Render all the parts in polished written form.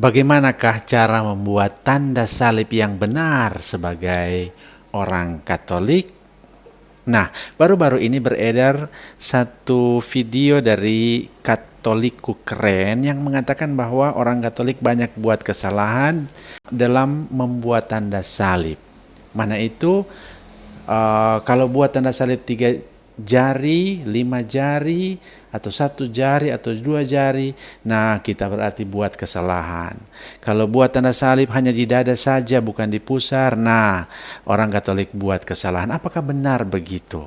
Bagaimanakah cara membuat tanda salib yang benar sebagai orang Katolik? Nah, baru-baru ini beredar satu video dari Katoliku Keren yang mengatakan bahwa orang Katolik banyak buat kesalahan dalam membuat tanda salib. Mana itu kalau buat tanda salib 3 jari, 5 jari, atau 1 jari, atau 2 jari, nah kita berarti buat kesalahan. Kalau buat tanda salib hanya di dada saja, bukan di pusar, nah orang Katolik buat kesalahan. Apakah benar begitu?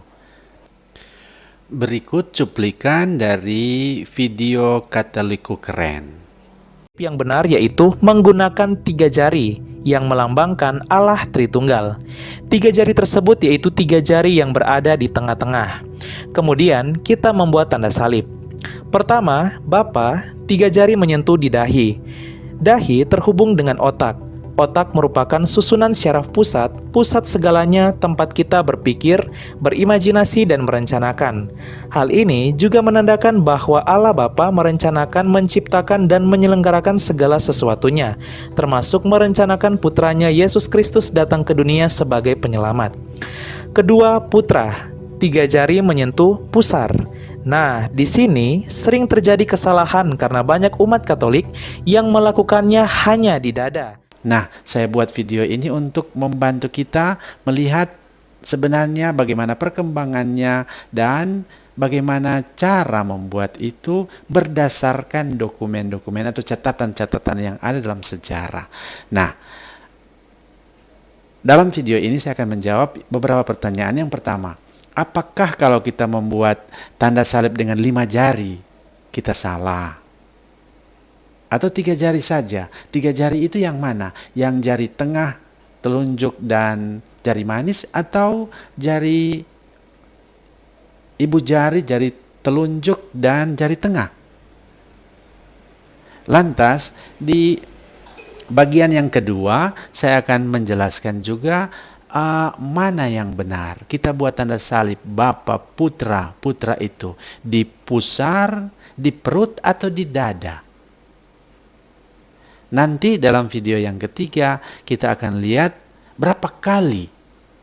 Berikut cuplikan dari video Katoliku Keren. Yang benar yaitu menggunakan 3 jari yang melambangkan Allah Tritunggal. 3 jari tersebut yaitu 3 jari yang berada di tengah-tengah. Kemudian kita membuat tanda salib. Pertama, Bapa, 3 jari menyentuh di dahi. Dahi terhubung dengan otak. Otak merupakan susunan syaraf pusat, pusat segalanya tempat kita berpikir, berimajinasi, dan merencanakan. Hal ini juga menandakan bahwa Allah Bapa merencanakan, menciptakan, dan menyelenggarakan segala sesuatunya, termasuk merencanakan putranya Yesus Kristus datang ke dunia sebagai penyelamat. Kedua, Putra, 3 jari menyentuh pusar. Nah, di sini sering terjadi kesalahan karena banyak umat Katolik yang melakukannya hanya di dada. Nah, saya buat video ini untuk membantu kita melihat sebenarnya bagaimana perkembangannya dan bagaimana cara membuat itu berdasarkan dokumen-dokumen atau catatan-catatan yang ada dalam sejarah. Nah, dalam video ini saya akan menjawab beberapa pertanyaan. Yang pertama, apakah kalau kita membuat tanda salib dengan 5 jari, kita salah? Atau 3 jari saja? 3 jari itu yang mana? Yang jari tengah, telunjuk, dan jari manis, atau jari ibu jari, jari telunjuk, dan jari tengah? Lantas, di bagian yang kedua, saya akan menjelaskan juga mana yang benar. Kita buat tanda salib Bapa, Putra, Putra itu di pusar, di perut, atau di dada. Nanti dalam video yang ketiga kita akan lihat berapa kali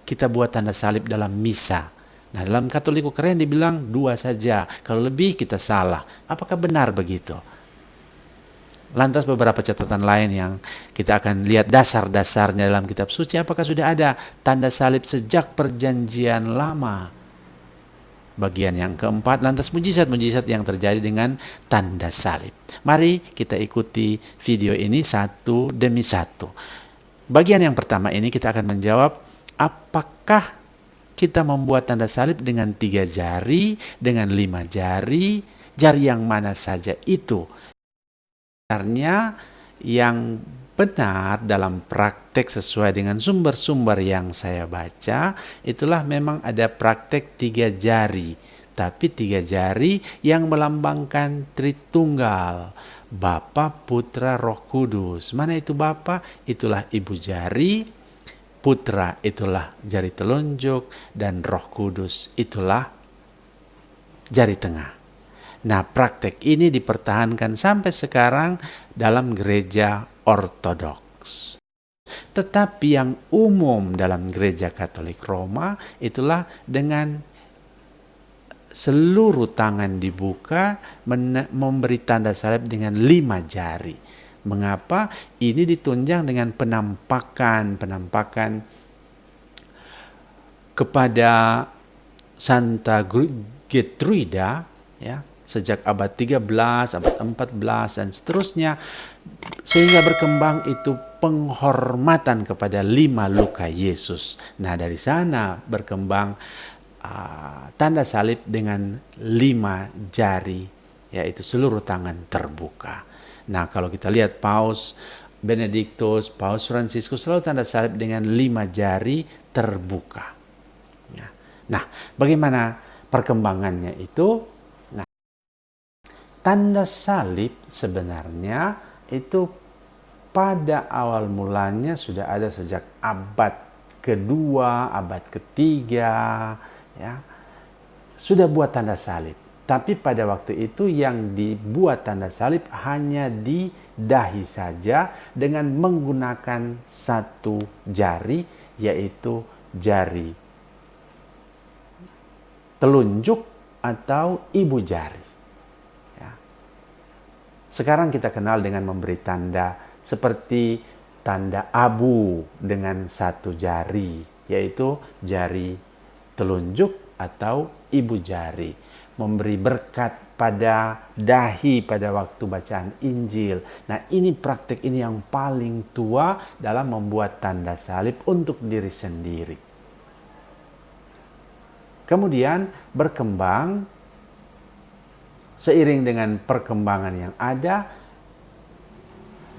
kita buat tanda salib dalam misa. Nah, dalam Katoliku Keren dibilang 2 saja, kalau lebih kita salah. Apakah benar begitu? Lantas beberapa catatan lain yang kita akan lihat dasar-dasarnya dalam kitab suci. Apakah sudah ada tanda salib sejak perjanjian lama? Bagian yang keempat, lantas mujizat-mujizat yang terjadi dengan tanda salib. Mari kita ikuti video ini satu demi satu. Bagian yang pertama ini kita akan menjawab, apakah kita membuat tanda salib dengan 3 jari, dengan 5 jari, jari yang mana saja itu? Sebenarnya yang benar dalam praktek sesuai dengan sumber-sumber yang saya baca, itulah memang ada praktek 3 jari. Tapi 3 jari yang melambangkan Tritunggal. Bapa, Putra, Roh Kudus. Mana itu Bapa? Itulah ibu jari. Putra itulah jari telunjuk. Dan Roh Kudus itulah jari tengah. Nah, praktek ini dipertahankan sampai sekarang dalam gereja Ortodoks. Tetapi yang umum dalam gereja Katolik Roma itulah dengan seluruh tangan dibuka, memberi tanda salib dengan 5 jari. Mengapa? Ini ditunjang dengan penampakan kepada Santa Gertruida, ya, sejak abad 13, abad 14, dan seterusnya, sehingga berkembang itu penghormatan kepada 5 luka Yesus. Nah, dari sana berkembang tanda salib dengan 5 jari, yaitu seluruh tangan terbuka. Nah, kalau kita lihat Paus Benediktus, Paus Fransiskus selalu tanda salib dengan 5 jari terbuka. Nah, bagaimana perkembangannya itu? Nah, tanda salib sebenarnya itu pada awal mulanya sudah ada sejak abad kedua, abad ketiga, ya, sudah buat tanda salib. Tapi pada waktu itu yang dibuat tanda salib hanya di dahi saja dengan menggunakan satu jari, yaitu jari telunjuk atau ibu jari. Ya. Sekarang kita kenal dengan memberi tanda seperti tanda abu dengan satu jari, yaitu jari telunjuk atau ibu jari. Memberi berkat pada dahi pada waktu bacaan Injil. Nah, ini praktik ini yang paling tua dalam membuat tanda salib untuk diri sendiri. Kemudian berkembang, seiring dengan perkembangan yang ada,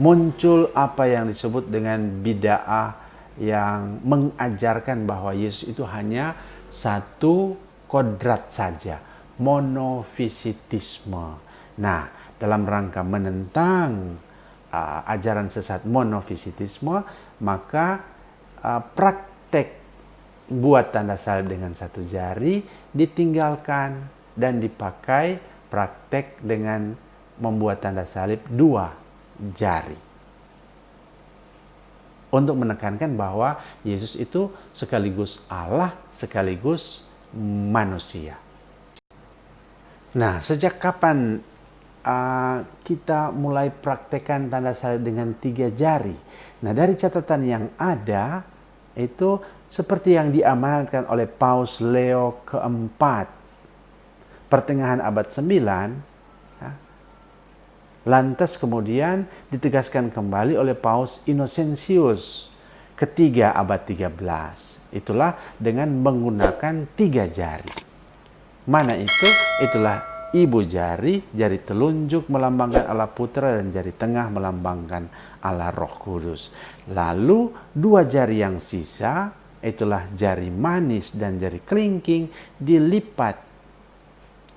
muncul apa yang disebut dengan bid'ah yang mengajarkan bahwa Yesus itu hanya satu kodrat saja, monofisitisme. Nah, dalam rangka menentang ajaran sesat monofisitisme, maka praktek buat tanda salib dengan satu jari ditinggalkan dan dipakai praktek dengan membuat tanda salib dua jari. Untuk menekankan bahwa Yesus itu sekaligus Allah, sekaligus manusia. Nah, sejak kapan kita mulai praktekkan tanda salib dengan 3 jari? Nah, dari catatan yang ada, itu seperti yang diamanatkan oleh Paus Leo keempat, pertengahan abad 9, lantas kemudian ditegaskan kembali oleh Paus Innocentius ketiga abad 13. Itulah dengan menggunakan 3 jari. Mana itu? Itulah ibu jari, jari telunjuk melambangkan Allah Putra dan jari tengah melambangkan Allah Roh Kudus. Lalu 2 jari yang sisa, itulah jari manis dan jari kelingking dilipat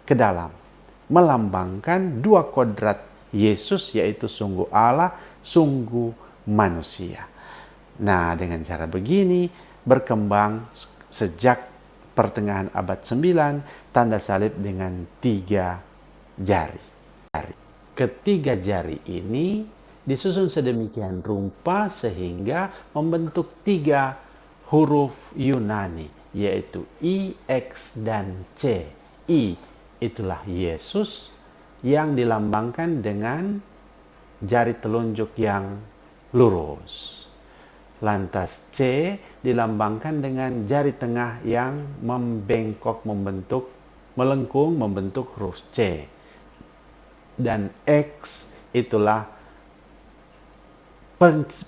ke dalam, melambangkan 2 kodrat Yesus, yaitu sungguh Allah, sungguh manusia. Nah, dengan cara begini berkembang sejak pertengahan abad 9 tanda salib dengan 3 jari. Ketiga jari ini disusun sedemikian rupa sehingga membentuk 3 huruf Yunani, yaitu I, X, dan C. I itulah Yesus yang dilambangkan dengan jari telunjuk yang lurus. Lantas C dilambangkan dengan jari tengah yang membengkok, melengkung membentuk huruf C. Dan X itulah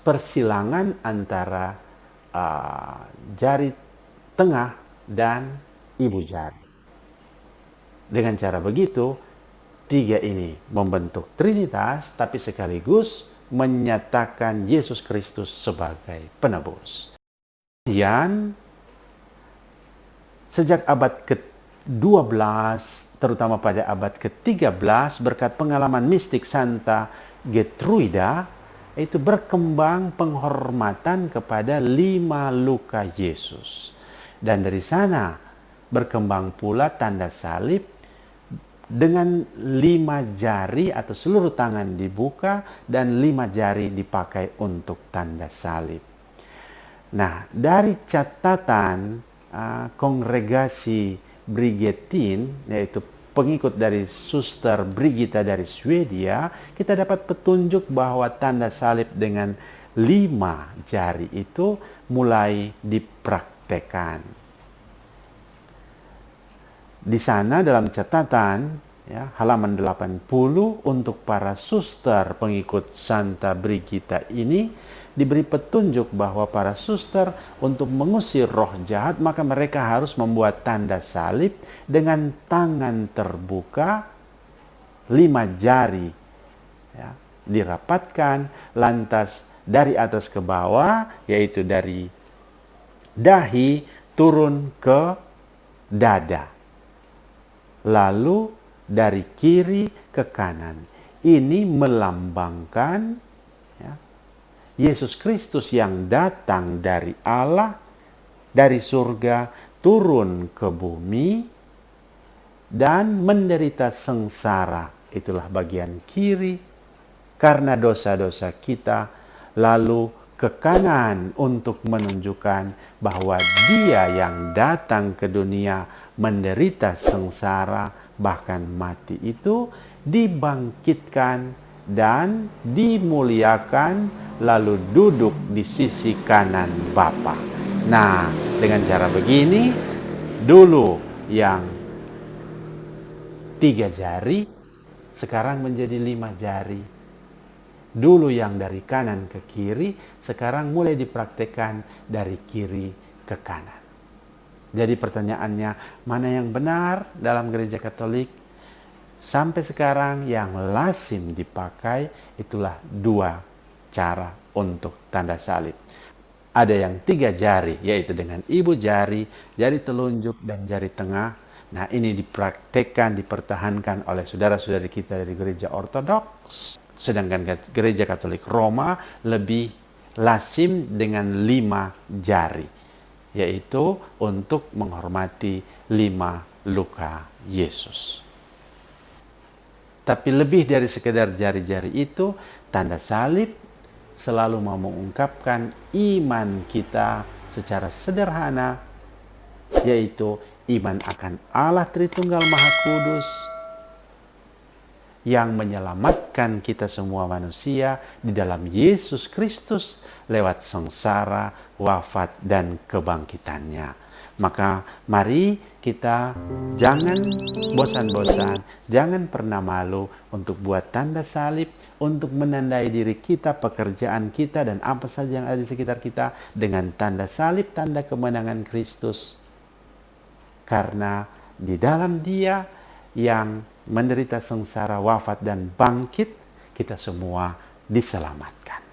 persilangan antara jari tengah dan ibu jari. Dengan cara begitu, 3 ini membentuk Trinitas, tapi sekaligus menyatakan Yesus Kristus sebagai penebus. Kemudian, sejak abad ke-12, terutama pada abad ke-13, berkat pengalaman mistik Santa Gertruida, itu berkembang penghormatan kepada 5 luka Yesus. Dan dari sana berkembang pula tanda salib dengan 5 jari atau seluruh tangan dibuka dan 5 jari dipakai untuk tanda salib. Nah, dari catatan kongregasi Brigittine, yaitu pengikut dari Suster Brigitta dari Swedia, kita dapat petunjuk bahwa tanda salib dengan 5 jari itu mulai dipraktekkan. Di sana dalam catatan halaman 80 untuk para suster pengikut Santa Brigitta ini diberi petunjuk bahwa para suster untuk mengusir roh jahat maka mereka harus membuat tanda salib dengan tangan terbuka, 5 jari dirapatkan, lantas dari atas ke bawah, yaitu dari dahi turun ke dada, lalu dari kiri ke kanan. Ini melambangkan Yesus Kristus yang datang dari Allah, dari surga, turun ke bumi, dan menderita sengsara. Itulah bagian kiri. karena dosa-dosa kita, lalu ke kanan untuk menunjukkan bahwa Dia yang datang ke dunia menderita sengsara bahkan mati itu dibangkitkan dan dimuliakan, lalu duduk di sisi kanan Bapa. Nah, dengan cara begini, dulu yang 3 jari sekarang menjadi 5 jari. Dulu yang dari kanan ke kiri, sekarang mulai dipraktekkan dari kiri ke kanan. Jadi pertanyaannya, mana yang benar dalam gereja Katolik? Sampai sekarang yang lazim dipakai itulah 2 cara untuk tanda salib. Ada yang 3 jari, yaitu dengan ibu jari, jari telunjuk, dan jari tengah. Nah, ini dipraktekkan, dipertahankan oleh saudara-saudari kita dari gereja Ortodoks. Sedangkan gereja Katolik Roma lebih lazim dengan 5 jari, yaitu untuk menghormati 5 luka Yesus. Tapi lebih dari sekedar jari-jari itu, tanda salib selalu mau mengungkapkan iman kita secara sederhana, yaitu iman akan Allah Tritunggal Maha Kudus yang menyelamatkan kita semua manusia di dalam Yesus Kristus lewat sengsara, wafat, dan kebangkitannya. Maka mari kita jangan bosan-bosan, jangan pernah malu untuk buat tanda salib, untuk menandai diri kita, pekerjaan kita, dan apa saja yang ada di sekitar kita dengan tanda salib, tanda kemenangan Kristus. Karena di dalam Dia yang menderita sengsara, wafat, dan bangkit, kita semua diselamatkan.